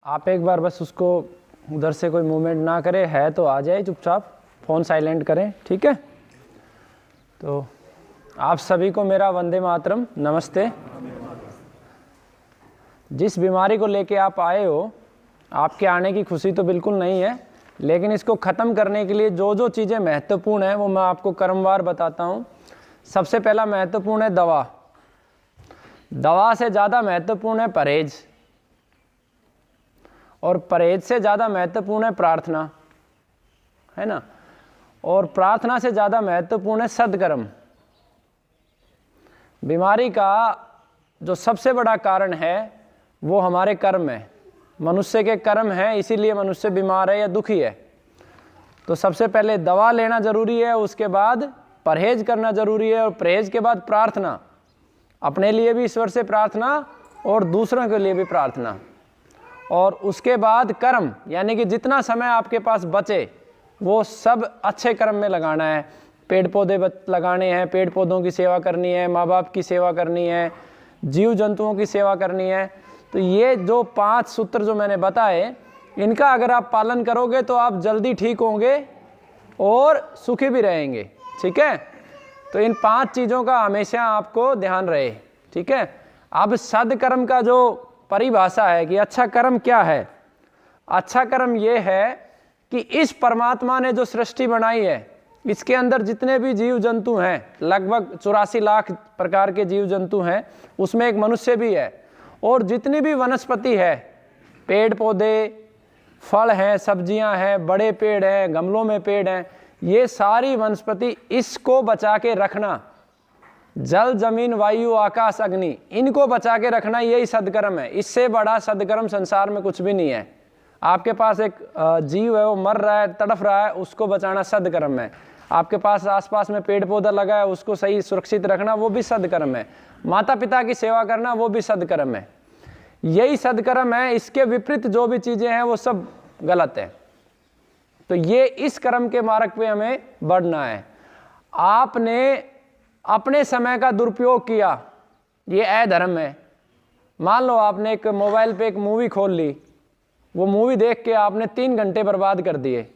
आप एक बार बस उसको उधर से कोई मूवमेंट ना करे, है तो आ जाए चुपचाप, फ़ोन साइलेंट करें, ठीक है। तो आप सभी को मेरा वंदे मातरम, नमस्ते। जिस बीमारी को लेके आप आए हो, आपके आने की खुशी तो बिल्कुल नहीं है, लेकिन इसको ख़त्म करने के लिए जो जो चीज़ें महत्वपूर्ण हैं वो मैं आपको क्रमवार बताता हूँ। सबसे पहला महत्वपूर्ण है दवा। दवा से ज़्यादा महत्वपूर्ण है परहेज, और परहेज से ज़्यादा महत्वपूर्ण है प्रार्थना, है ना। और प्रार्थना से ज़्यादा महत्वपूर्ण है सद्कर्म। बीमारी का जो सबसे बड़ा कारण है वो हमारे कर्म है, मनुष्य के कर्म हैं, इसीलिए मनुष्य बीमार है या दुखी है। तो सबसे पहले दवा लेना ज़रूरी है, उसके बाद परहेज करना ज़रूरी है, और परहेज के बाद प्रार्थना, अपने लिए भी ईश्वर से प्रार्थना और दूसरों के लिए भी प्रार्थना। और उसके बाद कर्म, यानी कि जितना समय आपके पास बचे वो सब अच्छे कर्म में लगाना है। पेड़ पौधे लगाने हैं, पेड़ पौधों की सेवा करनी है, माँ बाप की सेवा करनी है, जीव जंतुओं की सेवा करनी है। तो ये जो 5 सूत्र जो मैंने बताए, इनका अगर आप पालन करोगे तो आप जल्दी ठीक होंगे और सुखी भी रहेंगे, ठीक है। तो इन 5 चीज़ों का हमेशा आपको ध्यान रहे, ठीक है। अब सद्कर्म का जो परिभाषा है कि अच्छा कर्म क्या है, अच्छा कर्म ये है कि इस परमात्मा ने जो सृष्टि बनाई है, इसके अंदर जितने भी जीव जंतु हैं, लगभग 84 लाख प्रकार के जीव जंतु हैं, उसमें एक मनुष्य भी है, और जितनी भी वनस्पति है, पेड़ पौधे, फल हैं, सब्जियां हैं, बड़े पेड़ हैं, गमलों में पेड़ हैं, ये सारी वनस्पति, इसको बचा के रखना, जल जमीन वायु आकाश अग्नि, इनको बचा के रखना, यही सद्कर्म है। इससे बड़ा सद्कर्म संसार में कुछ भी नहीं है। आपके पास एक जीव है, वो मर रहा है, तड़फ रहा है, उसको बचाना सद्कर्म है। आपके पास आसपास में पेड़ पौधा लगा है, उसको सही सुरक्षित रखना, वो भी सद्कर्म है। माता पिता की सेवा करना, वो भी सद्कर्म है। यही सद्कर्म है। इसके विपरीत जो भी चीज़ें हैं वो सब गलत है। तो ये इस कर्म के मार्ग पे हमें बढ़ना है। आपने अपने समय का दुरुपयोग किया, ये अधर्म है। मान लो आपने एक मोबाइल पे एक मूवी खोल ली, वो मूवी देख के आपने 3 घंटे बर्बाद कर दिए,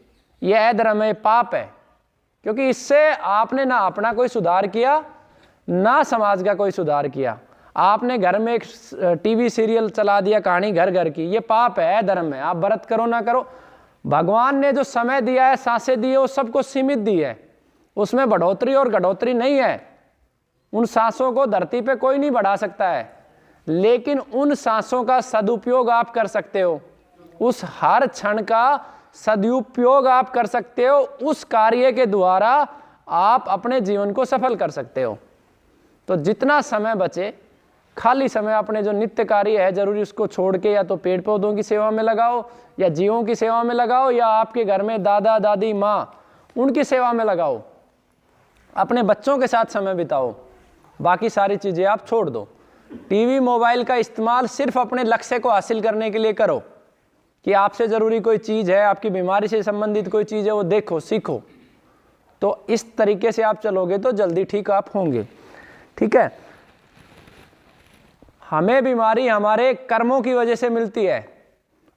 ये अधर्म है, पाप है। क्योंकि इससे आपने ना अपना कोई सुधार किया, ना समाज का कोई सुधार किया। आपने घर में एक टीवी सीरियल चला दिया, कहानी घर घर की, ये पाप है, अधर्म है। आप व्रत करो ना करो, भगवान ने जो समय दिया है, सांसें दी है, वो सबको सीमित दी है, उसमें बढ़ोतरी और घटोतरी नहीं है। उन सांसों को धरती पे कोई नहीं बढ़ा सकता है, लेकिन उन सांसों का सदुपयोग आप कर सकते हो, उस हर क्षण का सदुपयोग आप कर सकते हो। उस कार्य के द्वारा आप अपने जीवन को सफल कर सकते हो। तो जितना समय बचे, खाली समय अपने जो नित्य कार्य है जरूरी, उसको छोड़ के या तो पेड़ पौधों की सेवा में लगाओ, या जीवों की सेवा में लगाओ, या आपके घर में दादा दादी माँ, उनकी सेवा में लगाओ। अपने बच्चों के साथ समय बिताओ, बाकी सारी चीज़ें आप छोड़ दो। टीवी मोबाइल का इस्तेमाल सिर्फ अपने लक्ष्य को हासिल करने के लिए करो, कि आपसे ज़रूरी कोई चीज़ है, आपकी बीमारी से संबंधित कोई चीज़ है, वो देखो, सीखो। तो इस तरीके से आप चलोगे तो जल्दी ठीक आप होंगे, ठीक है। हमें बीमारी हमारे कर्मों की वजह से मिलती है,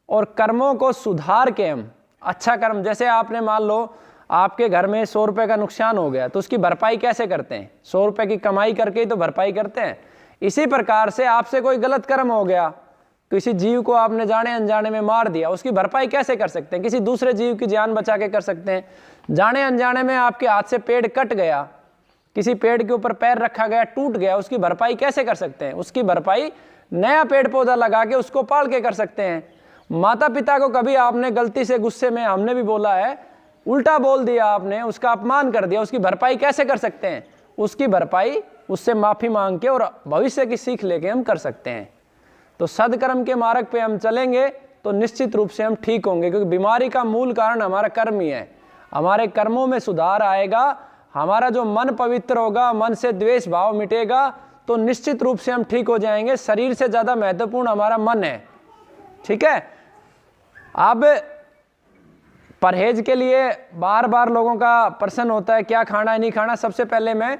और कर्मों को सुधार के हम अच्छा कर्म, जैसे आपने मान लो आपके घर में 100 रुपये का नुकसान हो गया, तो उसकी भरपाई कैसे करते हैं? 100 रुपये की कमाई करके ही तो भरपाई करते हैं। इसी प्रकार से आपसे कोई गलत कर्म हो गया, किसी जीव को आपने जाने अनजाने में मार दिया, उसकी भरपाई कैसे कर सकते हैं? किसी दूसरे जीव की जान बचा के कर सकते हैं। जाने अनजाने में आपके हाथ से पेड़ कट गया, किसी पेड़ के ऊपर पैर रखा गया, टूट गया, उसकी भरपाई कैसे कर सकते हैं? उसकी भरपाई नया पेड़ पौधा लगा के उसको पाल के कर सकते हैं। माता पिता को कभी आपने गलती से, गुस्से में, हमने भी बोला है, उल्टा बोल दिया आपने, उसका अपमान कर दिया, उसकी भरपाई कैसे कर सकते हैं? उसकी भरपाई उससे माफ़ी मांग के और भविष्य की सीख लेके हम कर सकते हैं। तो सद्कर्म के मार्ग पे हम चलेंगे तो निश्चित रूप से हम ठीक होंगे, क्योंकि बीमारी का मूल कारण हमारा कर्म ही है। हमारे कर्मों में सुधार आएगा, हमारा जो मन पवित्र होगा, मन से द्वेष भाव मिटेगा, तो निश्चित रूप से हम ठीक हो जाएंगे। शरीर से ज़्यादा महत्वपूर्ण हमारा मन है, ठीक है। अब परहेज के लिए बार बार लोगों का प्रश्न होता है, क्या खाना है नहीं खाना। सबसे पहले मैं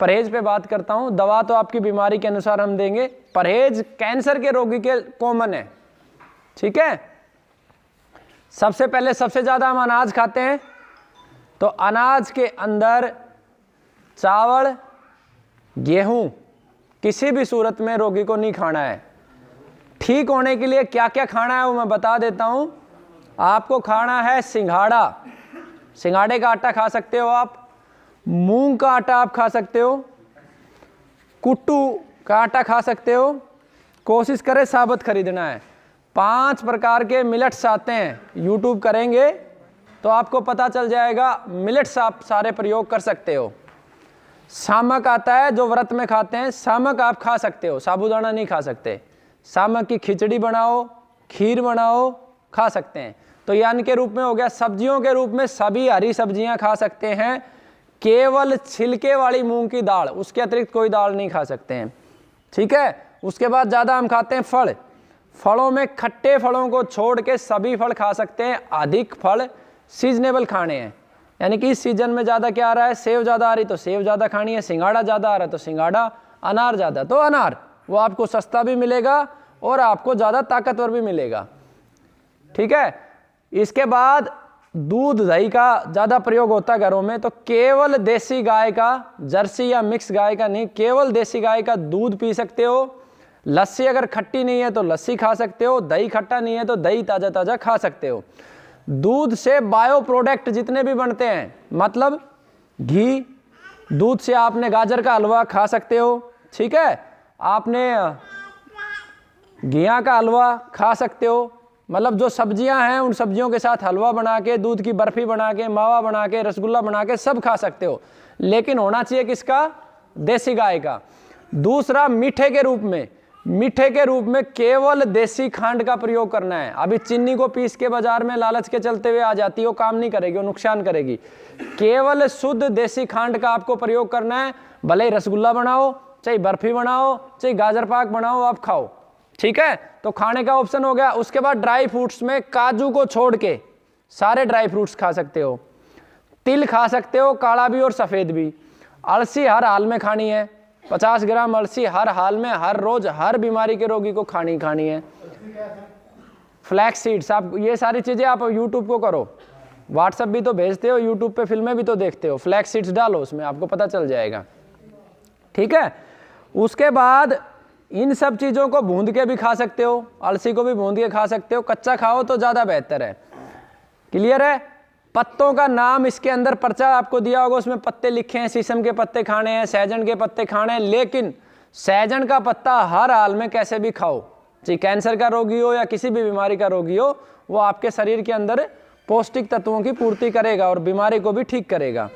परहेज पे बात करता हूँ। दवा तो आपकी बीमारी के अनुसार हम देंगे, परहेज कैंसर के रोगी के कॉमन है, ठीक है। सबसे पहले सबसे ज़्यादा हम अनाज खाते हैं, तो अनाज के अंदर चावल, गेहूं किसी भी सूरत में रोगी को नहीं खाना है। ठीक होने के लिए क्या क्या खाना है वो मैं बता देता हूं। आपको खाना है सिंघाड़ा, सिंघाड़े का आटा खा सकते हो आप, मूंग का आटा आप खा सकते हो, कुट्टू का आटा खा सकते हो। कोशिश करें साबुत खरीदना है। 5 प्रकार के मिलेट्स आते हैं, यूट्यूब करेंगे तो आपको पता चल जाएगा। मिलेट्स आप सारे प्रयोग कर सकते हो। सामक आता है जो व्रत में खाते हैं, सामक आप खा सकते हो, साबूदाना नहीं खा सकते। सामक की खिचड़ी बनाओ, खीर बनाओ, खा सकते हैं। तो ये अन्न के रूप में हो गया। सब्जियों के रूप में सभी हरी सब्जियां खा सकते हैं, केवल छिलके वाली मूंग की दाल, उसके अतिरिक्त कोई दाल नहीं खा सकते हैं। ठीक है। उसके बाद ज़्यादा हम खाते हैं फल। फलों में खट्टे फलों को छोड़ के सभी फल खा सकते हैं। अधिक फल सीजनेबल खाने हैं, यानी कि इस सीजन में ज़्यादा क्या आ रहा है, सेव ज़्यादा आ रही तो सेव ज़्यादा खानी है, सिंगाड़ा ज़्यादा आ रहा है तो सिंगाड़ा, अनार ज़्यादा तो अनार, वो आपको सस्ता भी मिलेगा और आपको ज़्यादा ताकतवर भी मिलेगा। ठीक है। इसके बाद दूध दही का ज़्यादा प्रयोग होता है घरों में, तो केवल देसी गाय का, जर्सी या मिक्स गाय का नहीं, केवल देसी गाय का दूध पी सकते हो। लस्सी अगर खट्टी नहीं है तो लस्सी खा सकते हो, दही खट्टा नहीं है तो दही ताज़ा ताज़ा खा सकते हो। दूध से बायो प्रोडक्ट जितने भी बनते हैं, मतलब घी, दूध से आपने गाजर का हलवा खा सकते हो। ठीक है। आपने घिया का हलवा खा सकते हो, मतलब जो सब्जियां हैं उन सब्जियों के साथ हलवा बना के, दूध की बर्फी बना के, मावा बना के, रसगुल्ला बना के सब खा सकते हो। लेकिन होना चाहिए किसका, देसी गाय का। दूसरा मीठे के रूप में, मीठे के रूप में केवल देसी खांड का प्रयोग करना है। अभी चीनी को पीस के बाजार में लालच के चलते हुए आ जाती है, वो काम नहीं करेगी, वो नुकसान करेगी। केवल शुद्ध देसी खांड का आपको प्रयोग करना है। भले ही रसगुल्ला बनाओ, चाहे बर्फी बनाओ, चाहे गाजर पाक बनाओ, आप खाओ। ठीक है। तो खाने का ऑप्शन हो गया। उसके बाद ड्राई फ्रूट्स में काजू को छोड़ के सारे ड्राई फ्रूट्स खा सकते हो। तिल खा सकते हो, काला भी और सफ़ेद भी। अलसी हर हाल में खानी है, 50 ग्राम अलसी हर हाल में, हर रोज, हर बीमारी के रोगी को खानी है। फ्लैक्स सीड्स, आप ये सारी चीज़ें आप यूट्यूब को करो, व्हाट्सएप भी तो भेजते हो, यूट्यूब पे फिल्में भी तो देखते हो, फ्लैक्स सीड्स डालो उसमें, आपको पता चल जाएगा। ठीक है। उसके बाद इन सब चीज़ों को भूंद के भी खा सकते हो, अलसी को भी भूंद के खा सकते हो, कच्चा खाओ तो ज़्यादा बेहतर है। क्लियर है। पत्तों का नाम इसके अंदर पर्चा आपको दिया होगा, उसमें पत्ते लिखे हैं। शीशम के पत्ते खाने हैं, सहजन के पत्ते खाने हैं, लेकिन सहजन का पत्ता हर हाल में कैसे भी खाओ, चाहे कैंसर का रोगी हो या किसी भी बीमारी का रोगी हो, वो आपके शरीर के अंदर पौष्टिक तत्वों की पूर्ति करेगा और बीमारी को भी ठीक करेगा।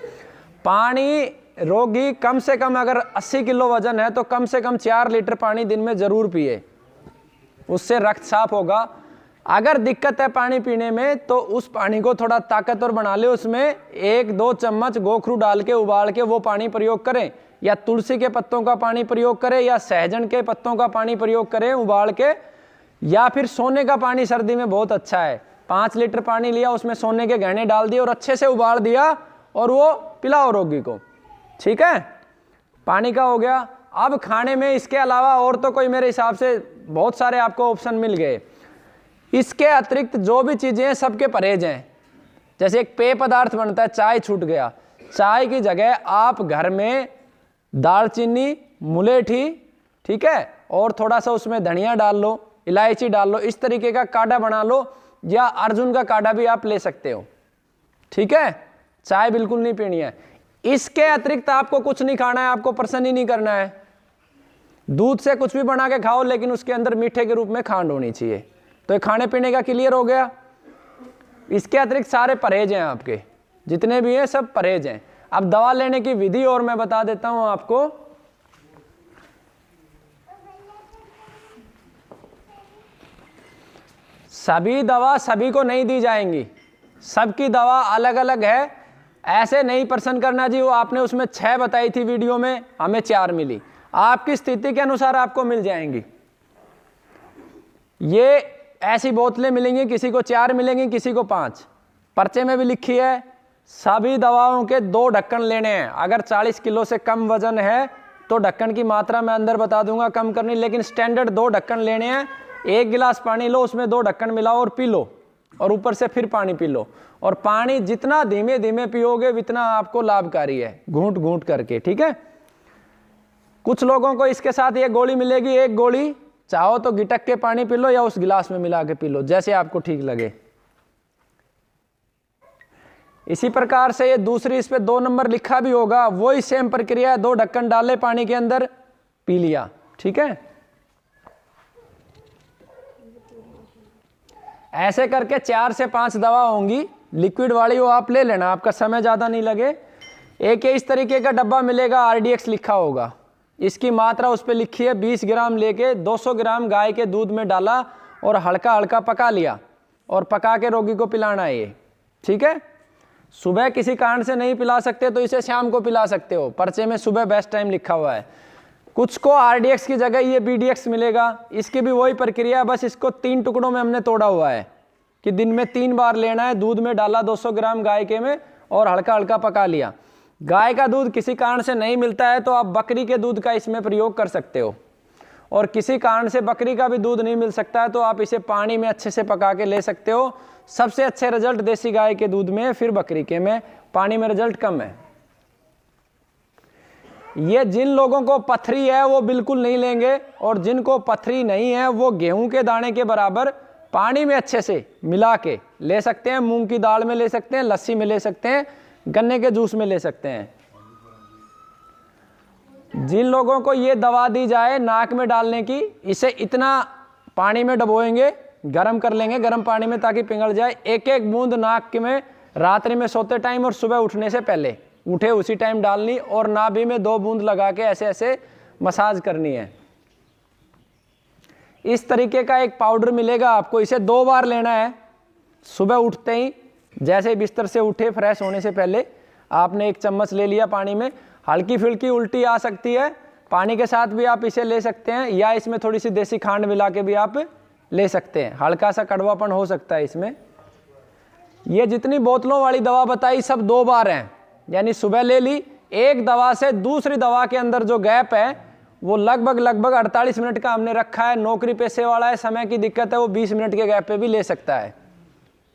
पानी, रोगी कम से कम अगर 80 किलो वजन है तो कम से कम 4 लीटर पानी दिन में जरूर पिए, उससे रक्त साफ होगा। अगर दिक्कत है पानी पीने में तो उस पानी को थोड़ा ताकतवर बना ले, उसमें 1-2 चम्मच गोखरू डाल के उबाल के वो पानी प्रयोग करें, या तुलसी के पत्तों का पानी प्रयोग करें, या सहजन के पत्तों का पानी प्रयोग करें उबाल के, या फिर सोने का पानी सर्दी में बहुत अच्छा है। 5 लीटर पानी लिया, उसमें सोने के गहने डाल दिए और अच्छे से उबाल दिया और वो पिलाओ रोगी को। ठीक है। पानी का हो गया। अब खाने में इसके अलावा और तो कोई मेरे हिसाब से बहुत सारे आपको ऑप्शन मिल गए। इसके अतिरिक्त जो भी चीज़ें हैं सबके परहेज हैं। जैसे एक पेय पदार्थ बनता है, चाय छूट गया, चाय की जगह आप घर में दालचीनी, मुलेठी, ठीक है, और थोड़ा सा उसमें धनिया डाल लो, इलायची डाल लो, इस तरीके का काढ़ा बना लो, या अर्जुन का काढ़ा भी आप ले सकते हो। ठीक है। चाय बिल्कुल नहीं पीनी है। इसके अतिरिक्त आपको कुछ नहीं खाना है, आपको प्रसन्न ही नहीं करना है। दूध से कुछ भी बना के खाओ, लेकिन उसके अंदर मीठे के रूप में खांड होनी चाहिए। तो ये खाने पीने का क्लियर हो गया। इसके अतिरिक्त सारे परहेज हैं, आपके जितने भी हैं सब परहेज हैं। अब दवा लेने की विधि और मैं बता देता हूं आपको। सभी दवा सभी को नहीं दी जाएंगी, सबकी दवा अलग अलग है। ऐसे नहीं प्रश्न करना जी वो आपने उसमें 6 बताई थी वीडियो में, हमें 4 मिली। आपकी स्थिति के अनुसार आपको मिल जाएंगी। ये ऐसी बोतलें मिलेंगी, किसी को 4 मिलेंगी, किसी को 5। पर्चे में भी लिखी है। सभी दवाओं के 2 ढक्कन लेने हैं। अगर 40 किलो से कम वजन है तो ढक्कन की मात्रा मैं अंदर बता दूंगा कम करनी, लेकिन स्टैंडर्ड 2 ढक्कन लेने हैं। 1 गिलास पानी लो, उसमें 2 ढक्कन मिलाओ और पी लो। और ऊपर से फिर पानी पी लो। और पानी जितना धीमे धीमे पियोगे उतना आपको लाभकारी है, घूंट घूंट करके, ठीक है। कुछ लोगों को इसके साथ ये गोली मिलेगी, एक गोली चाहो तो गिटक के पानी पी लो या उस गिलास में मिला के पी लो, जैसे आपको ठीक लगे। इसी प्रकार से ये दूसरी, इस पे 2 नंबर लिखा भी होगा, वही सेम प्रक्रिया है। 2 ढक्कन डाले पानी के अंदर, पी लिया, ठीक है। ऐसे करके 4 से 5 दवा होंगी लिक्विड वाली, वो आप ले लेना, आपका समय ज़्यादा नहीं लगे। एक इस तरीके का डब्बा मिलेगा, RDX लिखा होगा, इसकी मात्रा उस पर लिखी है। 20 ग्राम लेके 200 ग्राम गाय के दूध में डाला और हल्का हल्का पका लिया और पका के रोगी को पिलाना है ये, ठीक है। सुबह किसी कारण से नहीं पिला सकते तो इसे शाम को पिला सकते हो, पर्चे में सुबह बेस्ट टाइम लिखा हुआ है। कुछ को RDX की जगह ये BDX मिलेगा, इसकी भी वही प्रक्रिया, बस इसको 3 टुकड़ों में हमने तोड़ा हुआ है कि दिन में 3 बार लेना है। दूध में डाला 200 ग्राम गाय के में और हल्का हल्का पका लिया। गाय का दूध किसी कारण से नहीं मिलता है तो आप बकरी के दूध का इसमें प्रयोग कर सकते हो, और किसी कारण से बकरी का भी दूध नहीं मिल सकता है तो आप इसे पानी में अच्छे से पका के ले सकते हो। सबसे अच्छे रिजल्ट देसी गाय के दूध में, फिर बकरी के में, पानी में रिजल्ट कम है। ये जिन लोगों को पथरी है वो बिल्कुल नहीं लेंगे, और जिनको पथरी नहीं है वो गेहूं के दाने के बराबर पानी में अच्छे से मिला के ले सकते हैं। मूंग की दाल में ले सकते हैं, लस्सी में ले सकते हैं, गन्ने के जूस में ले सकते हैं। जिन लोगों को ये दवा दी जाए नाक में डालने की, इसे इतना पानी में डबोएंगे, गर्म कर लेंगे गर्म पानी में ताकि पिघल जाए। एक एक बूंद नाक में रात्रि में सोते टाइम और सुबह उठने से पहले, उठे उसी टाइम डालनी, और नाभि में 2 बूंद लगा के ऐसे ऐसे मसाज करनी है। इस तरीके का एक पाउडर मिलेगा आपको, इसे 2 बार लेना है। सुबह उठते ही जैसे बिस्तर से उठे फ्रेश होने से पहले आपने 1 चम्मच ले लिया पानी में। हल्की फुल्की उल्टी आ सकती है, पानी के साथ भी आप इसे ले सकते हैं, या इसमें थोड़ी सी देसी खांड मिला के भी आप ले सकते हैं। हल्का सा कड़वापन हो सकता है इसमें। ये जितनी बोतलों वाली दवा बताई सब 2 बार हैं, यानी सुबह ले ली। एक दवा से दूसरी दवा के अंदर जो गैप है वो लगभग 48 मिनट का हमने रखा है। नौकरी पेशे वाला है, समय की दिक्कत है, वो 20 मिनट के गैप पे भी ले सकता है,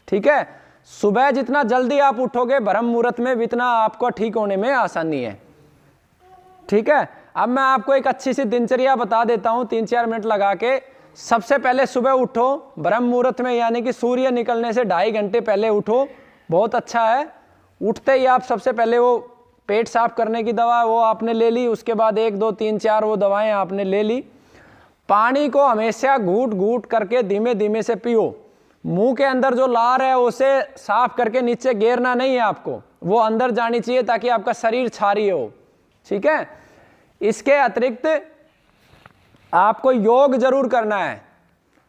ठीक है। सुबह जितना जल्दी आप उठोगे ब्रह्म मुहूर्त में, उतना आपको ठीक होने में आसानी है, ठीक है। अब मैं आपको एक अच्छी सी दिनचर्या बता देता हूं 3-4 मिनट लगा के। सबसे पहले सुबह उठो ब्रह्म मुहूर्त में, यानी कि सूर्य निकलने से 2.5 घंटे पहले उठो, बहुत अच्छा है। उठते ही आप सबसे पहले वो पेट साफ करने की दवा वो आपने ले ली, उसके बाद 1, 2, 3, 4 वो दवाएं आपने ले ली। पानी को हमेशा घूट घूट करके धीमे धीमे से पियो। मुंह के अंदर जो लार है उसे साफ करके नीचे गिरना नहीं है आपको, वो अंदर जानी चाहिए ताकि आपका शरीर क्षारीय हो, ठीक है। इसके अतिरिक्त आपको योग जरूर करना है।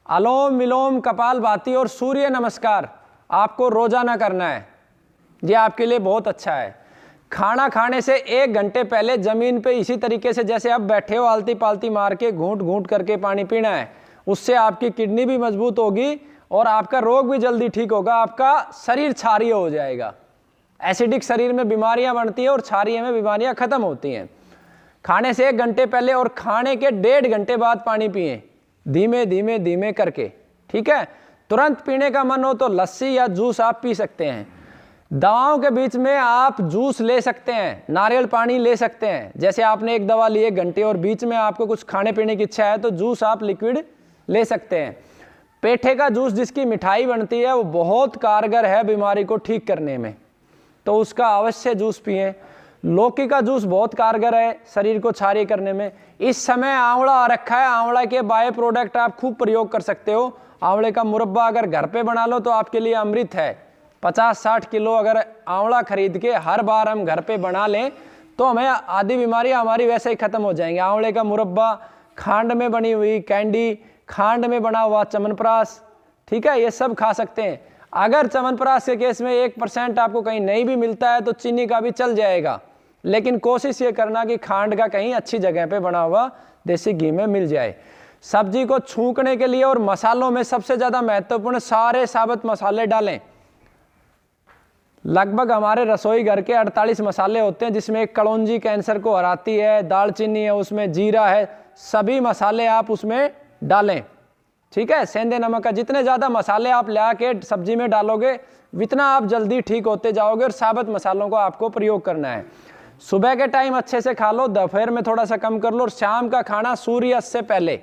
अनुलोम विलोम, कपालभाति और सूर्य नमस्कार आपको रोजाना करना है, ये आपके लिए बहुत अच्छा है। खाना खाने से 1 घंटे पहले जमीन पे इसी तरीके से जैसे आप बैठे हो आलती पालती मार के घूंट घूंट करके पानी पीना है। उससे आपकी किडनी भी मजबूत होगी और आपका रोग भी जल्दी ठीक होगा, आपका शरीर क्षारीय हो जाएगा। एसिडिक शरीर में बीमारियां बनती हैं और क्षारीय में बीमारियां खत्म होती हैं। खाने से 1 घंटे पहले और खाने के 1.5 घंटे बाद पानी पिएं, धीमे धीमे धीमे करके, ठीक है। तुरंत पीने का मन हो तो लस्सी या जूस आप पी सकते हैं। दवाओं के बीच में आप जूस ले सकते हैं, नारियल पानी ले सकते हैं। जैसे आपने एक दवा ली 1 घंटे और बीच में आपको कुछ खाने पीने की इच्छा है तो जूस आप लिक्विड ले सकते हैं। पेठे का जूस जिसकी मिठाई बनती है वो बहुत कारगर है बीमारी को ठीक करने में, तो उसका अवश्य जूस पिएं। लौकी का जूस बहुत कारगर है शरीर को क्षारीय करने में। इस समय आंवला आ रखा है, आंवला के बाय प्रोडक्ट आप खूब प्रयोग कर सकते हो। आंवले का मुरब्बा अगर घर पे बना लो तो आपके लिए अमृत है। 50-60 किलो अगर आंवला खरीद के हर बार हम घर पे बना लें तो हमें आधी बीमारियां हमारी वैसे ही खत्म हो जाएंगी। आंवले का मुरब्बा, खांड में बनी हुई कैंडी, खांड में बना हुआ च्यवनप्राश, ठीक है, ये सब खा सकते हैं। अगर च्यवनप्राश के केस में 1% आपको कहीं नहीं भी मिलता है तो चीनी का भी चल जाएगा, लेकिन कोशिश ये करना कि खांड का कहीं अच्छी जगह पे बना हुआ देसी घी में मिल जाए। सब्जी को छूंकने के लिए और मसालों में सबसे ज़्यादा महत्वपूर्ण सारे साबुत मसाले डालें। लगभग हमारे रसोई घर के 48 मसाले होते हैं, जिसमें एक कलौंजी कैंसर को हराती है, दालचीनी है, उसमें जीरा है, सभी मसाले आप उसमें डालें। ठीक है। सेंधे नमक का जितने ज़्यादा मसाले आप ला के सब्जी में डालोगे उतना आप जल्दी ठीक होते जाओगे, और साबुत मसालों को आपको प्रयोग करना है। सुबह के टाइम अच्छे से खा लो, दोपहर में थोड़ा सा कम कर लो, और शाम का खाना सूर्यास्त से पहले।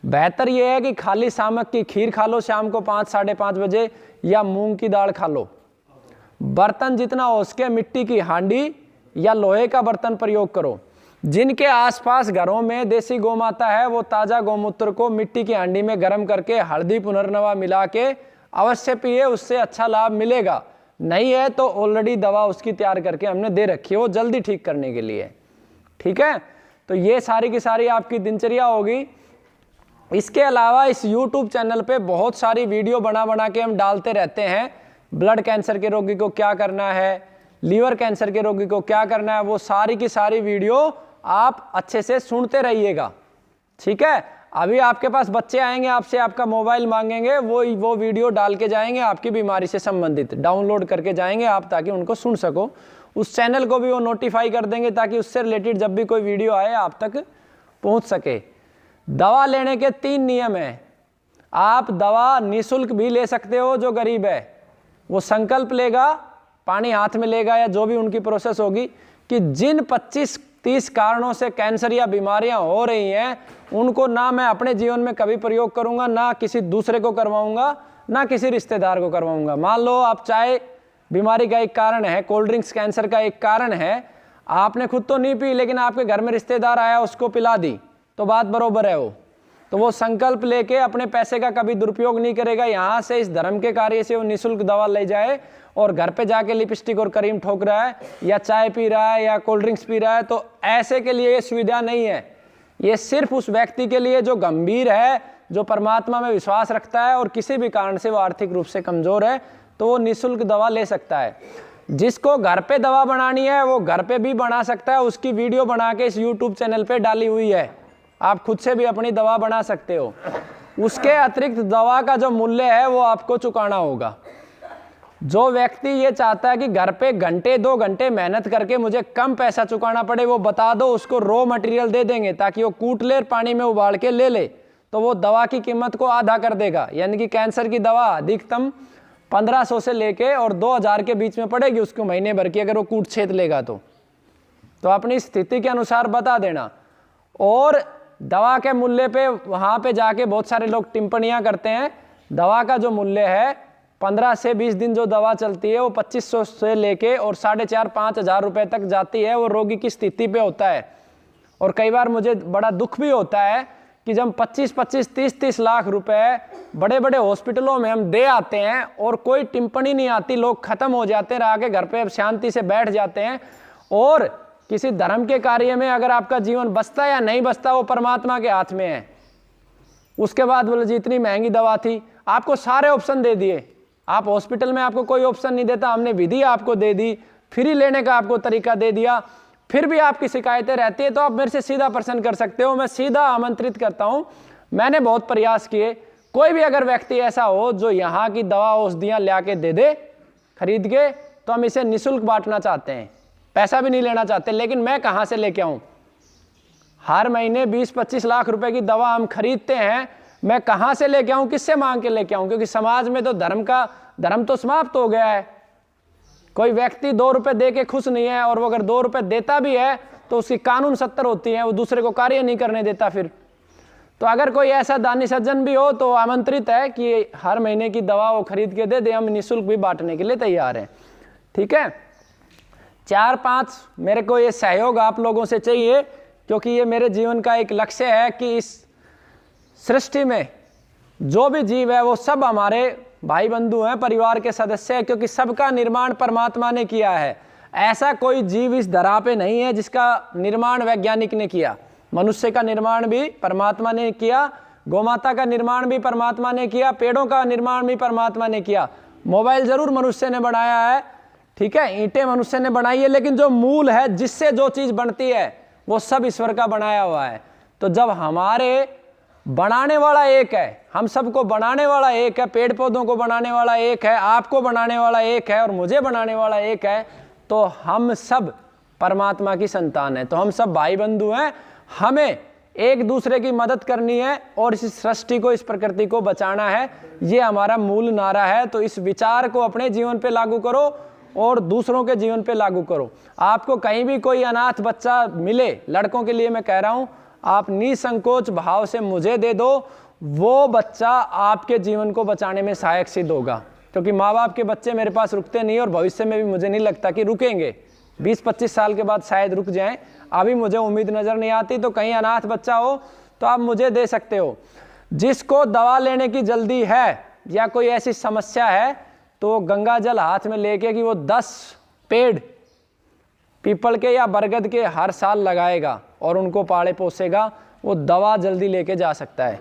बेहतर यह है कि खाली सामक की खीर खा लो शाम को 5 साढ़े 5 बजे, या मूंग की दाल खा लो। बर्तन जितना हो सके मिट्टी की हांडी या लोहे का बर्तन प्रयोग करो। जिनके आसपास घरों में देसी गौमाता है वो ताज़ा गौमूत्र को मिट्टी की हांडी में गर्म करके हल्दी पुनर्नवा मिला के अवश्य पिए, उससे अच्छा लाभ मिलेगा। नहीं है तो ऑलरेडी दवा उसकी तैयार करके हमने दे रखी है वो जल्दी ठीक करने के लिए, ठीक है। तो ये सारी की सारी आपकी दिनचर्या होगी। इसके अलावा इस YouTube चैनल पे बहुत सारी वीडियो बना के हम डालते रहते हैं। ब्लड कैंसर के रोगी को क्या करना है, लीवर कैंसर के रोगी को क्या करना है, वो सारी की सारी वीडियो आप अच्छे से सुनते रहिएगा, ठीक है। अभी आपके पास बच्चे आएंगे, आपसे आपका मोबाइल मांगेंगे, वो वीडियो डाल के जाएंगे आपकी बीमारी से संबंधित, डाउनलोड करके जाएंगे आप, ताकि उनको सुन सको। उस चैनल को भी वो नोटिफाई कर देंगे ताकि उससे रिलेटेड जब भी कोई वीडियो आए आप तक पहुंच सके। दवा लेने के 3 नियम हैं। आप दवा निःशुल्क भी ले सकते हो, जो गरीब है वो संकल्प लेगा, पानी हाथ में लेगा, या जो भी उनकी प्रोसेस होगी कि जिन 25-30 कारणों से कैंसर या बीमारियां हो रही हैं उनको ना मैं अपने जीवन में कभी प्रयोग करूंगा, ना किसी दूसरे को करवाऊंगा, ना किसी रिश्तेदार को करवाऊंगा। मान लो आप चाय बीमारी का एक कारण है, कोल्ड ड्रिंक्स कैंसर का एक कारण है, आपने खुद तो नहीं पी लेकिन आपके घर में रिश्तेदार आया उसको पिला दी, तो बात बरोबर है वो। तो वो संकल्प लेके अपने पैसे का कभी दुरुपयोग नहीं करेगा, यहाँ से इस धर्म के कार्य से वो निःशुल्क दवा ले जाए, और घर पे जाके लिपस्टिक और क्रीम ठोक रहा है या चाय पी रहा है या कोल्ड ड्रिंक्स पी रहा है, तो ऐसे के लिए ये सुविधा नहीं है। ये सिर्फ उस व्यक्ति के लिए जो गंभीर है, जो परमात्मा में विश्वास रखता है और किसी भी कारण से वो आर्थिक रूप से कमजोर है, तो वो निःशुल्क दवा ले सकता है। जिसको घर पे दवा बनानी है वो घर पे भी बना सकता है, उसकी वीडियो बना के इस YouTube चैनल पे डाली हुई है, आप खुद से भी अपनी दवा बना सकते हो। उसके अतिरिक्त दवा का जो मूल्य है वो आपको चुकाना होगा। जो व्यक्ति ये चाहता है कि घर पे घंटे 2 घंटे मेहनत करके मुझे कम पैसा चुकाना पड़े, वो बता दो, उसको रॉ मटेरियल दे देंगे ताकि वो कूट ले, पानी में उबाल के ले ले, तो वो दवा की कीमत को आधा कर देगा। यानी कि कैंसर की दवा अधिकतम 1500 से लेके और 2000 के बीच में पड़ेगी उसको महीने भर की, अगर वो कूट छेद लेगा तो अपनी स्थिति के अनुसार बता देना। और दवा के मूल्य पे वहाँ पे जाके बहुत सारे लोग टिप्पणियाँ करते हैं। दवा का जो मूल्य है 15 से 20 दिन जो दवा चलती है वो 2500 से लेके और 4,500-5 हज़ार रुपये तक जाती है, वो रोगी की स्थिति पे होता है। और कई बार मुझे बड़ा दुख भी होता है कि जब 25-25, 30-30 लाख रुपए बड़े बड़े हॉस्पिटलों में हम दे आते हैं और कोई टिप्पणी नहीं आती, लोग खत्म हो जाते हैं, आके घर पे शांति से बैठ जाते हैं। और किसी धर्म के कार्य में अगर आपका जीवन बचता या नहीं बचता वो परमात्मा के हाथ में है। उसके बाद बोले जी इतनी महंगी दवा थी, आपको सारे ऑप्शन दे दिए, आप हॉस्पिटल में आपको कोई ऑप्शन नहीं देता, हमने विधि आपको दे दी, फ्री लेने का आपको तरीका दे दिया, फिर भी आपकी शिकायतें रहती है, तो आप मेरे से सीधा प्रश्न कर सकते हो। मैं सीधा आमंत्रित करता हूं, मैंने बहुत प्रयास किए, कोई भी अगर व्यक्ति ऐसा हो जो यहाँ की दवा औषधियाँ ला के दे दे खरीद के, तो हम इसे निःशुल्क बांटना चाहते हैं, पैसा भी नहीं लेना चाहते। लेकिन मैं कहाँ से लेके आऊँ? हर महीने 20-25 लाख रुपए की दवा हम खरीदते हैं, मैं कहाँ से लेके आऊँ, किससे मांग के लेके आऊँ? क्योंकि समाज में तो धर्म तो समाप्त हो गया है। कोई व्यक्ति 2 रुपए दे के खुश नहीं है, और वो अगर 2 रुपए देता भी है तो उसकी कानून 70 होती है, वो दूसरे को कार्य नहीं करने देता फिर। तो अगर कोई ऐसा दानी सज्जन भी हो तो आमंत्रित है कि हर महीने की दवा वो खरीद के दे दे, हम निःशुल्क भी बांटने के लिए तैयार हैं, ठीक है। 4-5 मेरे को ये सहयोग आप लोगों से चाहिए, क्योंकि ये मेरे जीवन का एक लक्ष्य है कि इस सृष्टि में जो भी जीव है वो सब हमारे भाई बंधु हैं, परिवार के सदस्य हैं, क्योंकि सबका निर्माण परमात्मा ने किया है। ऐसा कोई जीव इस धरा पे नहीं है जिसका निर्माण वैज्ञानिक ने किया। मनुष्य का निर्माण भी परमात्मा ने किया, गौमाता का निर्माण भी परमात्मा ने किया, पेड़ों का निर्माण भी परमात्मा ने किया। मोबाइल जरूर मनुष्य ने बनाया है, ठीक है, ईंटें मनुष्य ने बनाई है, लेकिन जो मूल है जिससे जो चीज बनती है वो सब ईश्वर का बनाया हुआ है। तो जब हमारे बनाने वाला एक है, हम सबको बनाने वाला एक है, पेड़ पौधों को बनाने वाला एक है, आपको बनाने वाला एक है और मुझे बनाने वाला एक है, तो हम सब परमात्मा की संतान है, तो हम सब भाई बंधु हैं। हमें एक दूसरे की मदद करनी है और इस सृष्टि को, इस प्रकृति को बचाना है। ये हमारा मूल नारा है। तो इस विचार को अपने जीवन पे लागू करो और दूसरों के जीवन पे लागू करो। आपको कहीं भी कोई अनाथ बच्चा मिले, लड़कों के लिए मैं कह रहा हूं, आप निसंकोच भाव से मुझे दे दो, वो बच्चा आपके जीवन को बचाने में सहायक सिद्ध होगा। क्योंकि माँ बाप के बच्चे मेरे पास रुकते नहीं और भविष्य में भी मुझे नहीं लगता कि रुकेंगे। 20-25 साल के बाद शायद रुक जाएं, अभी मुझे उम्मीद नजर नहीं आती। तो कहीं अनाथ बच्चा हो तो आप मुझे दे सकते हो। जिसको दवा लेने की जल्दी है या कोई ऐसी समस्या है तो गंगा जल हाथ में लेके कि वो 10 पेड़ पीपल के या बरगद के हर साल लगाएगा और उनको पाले पोसेगा, वो दवा जल्दी लेके जा सकता है।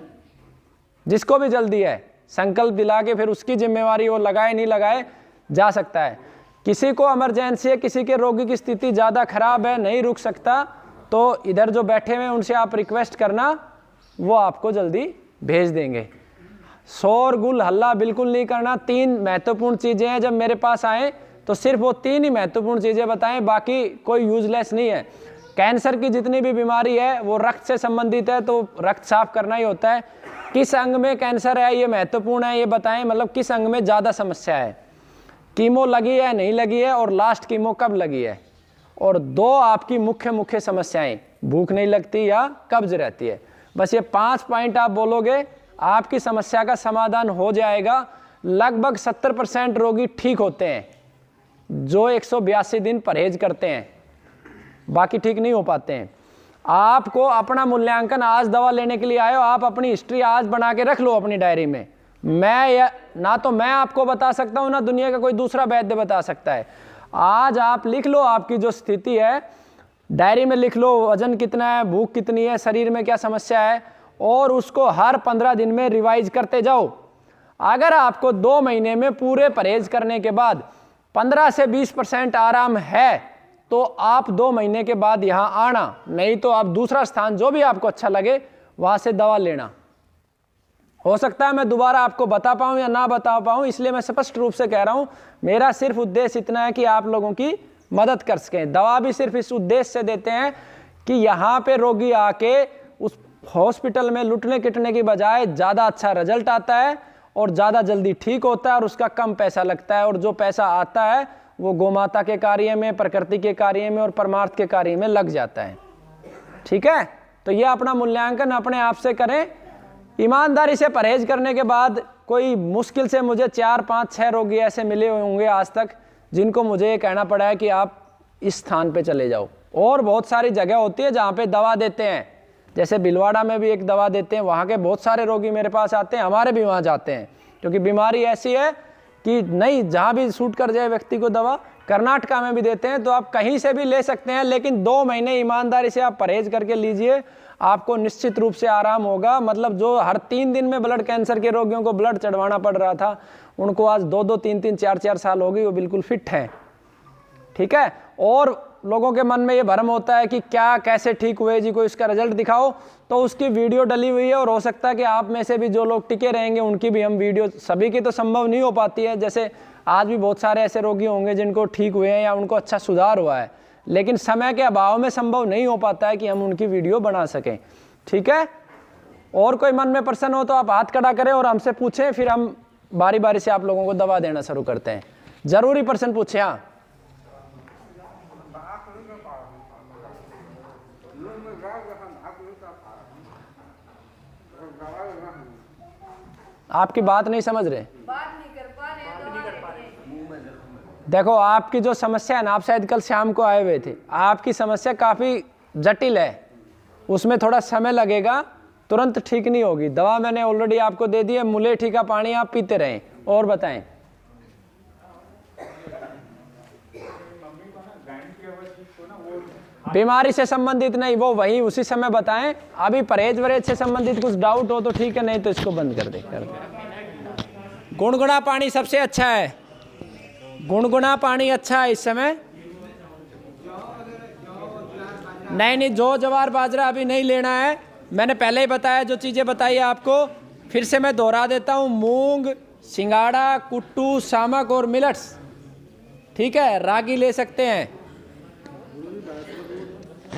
जिसको भी जल्दी है संकल्प दिला के, फिर उसकी जिम्मेवारी, वो लगाए नहीं लगाए जा सकता है। किसी को इमरजेंसी है, किसी के रोगी की स्थिति ज़्यादा खराब है, नहीं रुक सकता, तो इधर जो बैठे हुए हैं उनसे आप रिक्वेस्ट करना, वो आपको जल्दी भेज देंगे। शोर गुल हल्ला बिल्कुल नहीं करना। 3 महत्वपूर्ण चीज़ें हैं। जब मेरे पास आए तो सिर्फ वो 3 ही महत्वपूर्ण चीज़ें बताएं, बाकी कोई यूजलेस नहीं है। कैंसर की जितनी भी बीमारी है वो रक्त से संबंधित है, तो रक्त साफ करना ही होता है। किस अंग में कैंसर है ये महत्वपूर्ण है, ये बताएं, मतलब किस अंग में ज़्यादा समस्या है, कीमो लगी है नहीं लगी है, और लास्ट कीमो कब लगी है। और 2 आपकी मुख्य समस्याएं, भूख नहीं लगती या कब्ज रहती है। बस ये 5 पॉइंट आप बोलोगे, आपकी समस्या का समाधान हो जाएगा। लगभग 70% रोगी ठीक होते हैं जो 182 दिन परहेज करते हैं, बाकी ठीक नहीं हो पाते हैं। आपको अपना मूल्यांकन, आज दवा लेने के लिए आए हो, आप अपनी हिस्ट्री आज बना के रख लो अपनी डायरी में। ना तो मैं आपको बता सकता हूं, ना दुनिया का कोई दूसरा वैद्य बता सकता है। आज आप लिख लो आपकी जो स्थिति है, डायरी में लिख लो, वजन कितना है, भूख कितनी है, शरीर में क्या समस्या है, और उसको हर 15 दिन में रिवाइज करते जाओ। अगर आपको 2 महीने में पूरे परहेज करने के बाद 15 से 20% आराम है तो आप 2 महीने के बाद यहाँ आना, नहीं तो आप दूसरा स्थान जो भी आपको अच्छा लगे वहाँ से दवा लेना। हो सकता है मैं दोबारा आपको बता पाऊँ या ना बता पाऊँ, इसलिए मैं स्पष्ट रूप से कह रहा हूँ, मेरा सिर्फ उद्देश्य इतना है कि आप लोगों की मदद कर सकें। दवा भी सिर्फ इस उद्देश्य से देते हैं कि यहाँ पे रोगी आके उस हॉस्पिटल में लुटने किटने की बजाय ज़्यादा अच्छा रिजल्ट आता है और ज़्यादा जल्दी ठीक होता है और उसका कम पैसा लगता है, और जो पैसा आता है वो गोमाता के कार्य में, प्रकृति के कार्य में और परमार्थ के कार्य में लग जाता है। ठीक है, तो ये अपना मूल्यांकन अपने आप से करें। ईमानदारी से परहेज करने के बाद कोई मुश्किल से मुझे 4, 5, 6 रोगी ऐसे मिले होंगे आज तक जिनको मुझे ये कहना पड़ा है कि आप इस स्थान पे चले जाओ। और बहुत सारी जगह होती है जहाँ पे दवा देते हैं, जैसे भिलवाड़ा में भी एक दवा देते हैं, वहाँ के बहुत सारे रोगी मेरे पास आते हैं, हमारे भी वहाँ जाते हैं, क्योंकि बीमारी ऐसी है कि नहीं, जहाँ भी सूट कर जाए व्यक्ति को दवा। कर्नाटका में भी देते हैं, तो आप कहीं से भी ले सकते हैं, लेकिन 2 महीने ईमानदारी से आप परहेज करके लीजिए, आपको निश्चित रूप से आराम होगा। मतलब जो हर 3 दिन में ब्लड कैंसर के रोगियों को ब्लड चढ़वाना पड़ रहा था, उनको आज 2-2, 3-3, 4-4 साल हो गई, वो बिल्कुल फिट है। ठीक है, और लोगों के मन में ये भ्रम होता है कि क्या कैसे ठीक हुए जी, कोई इसका रिजल्ट दिखाओ, तो उसकी वीडियो डली हुई है, और हो सकता है कि आप में से भी जो लोग टिके रहेंगे उनकी भी हम वीडियो, सभी की तो संभव नहीं हो पाती है, जैसे आज भी बहुत सारे ऐसे रोगी होंगे जिनको ठीक हुए हैं या उनको अच्छा सुधार हुआ है, लेकिन समय के अभाव में संभव नहीं हो पाता है कि हम उनकी वीडियो बना सकें। ठीक है, और कोई मन में प्रश्न हो तो आप हाथ खड़ा करें और हमसे पूछें, फिर हम बारी बारी से आप लोगों को दवा देना शुरू करते हैं। जरूरी प्रश्न पूछे। हाँ, आपकी बात नहीं समझ रहे, बात नहीं कर पा रहे। देखो आपकी जो समस्या है ना, आप शायद कल शाम को आए हुए थे, आपकी समस्या काफ़ी जटिल है, उसमें थोड़ा समय लगेगा, तुरंत ठीक नहीं होगी। दवा मैंने ऑलरेडी आपको दे दी है, मुलेठी का पानी आप पीते रहें। और बताएं, बीमारी से संबंधित नहीं, वो वही उसी समय बताएं। अभी परहेज वरहेज से संबंधित कुछ डाउट हो तो ठीक है, नहीं तो इसको बंद कर दे। गुनगुना पानी सबसे अच्छा है, गुनगुना पानी अच्छा है इस समय। नहीं, जौ जवार बाजरा अभी नहीं लेना है, मैंने पहले ही बताया जो चीज़ें बताई आपको, फिर से मैं दोहरा देता हूँ। मूंग, सिंगाड़ा, कुट्टू, सामक और मिलट्स, ठीक है, रागी ले सकते हैं।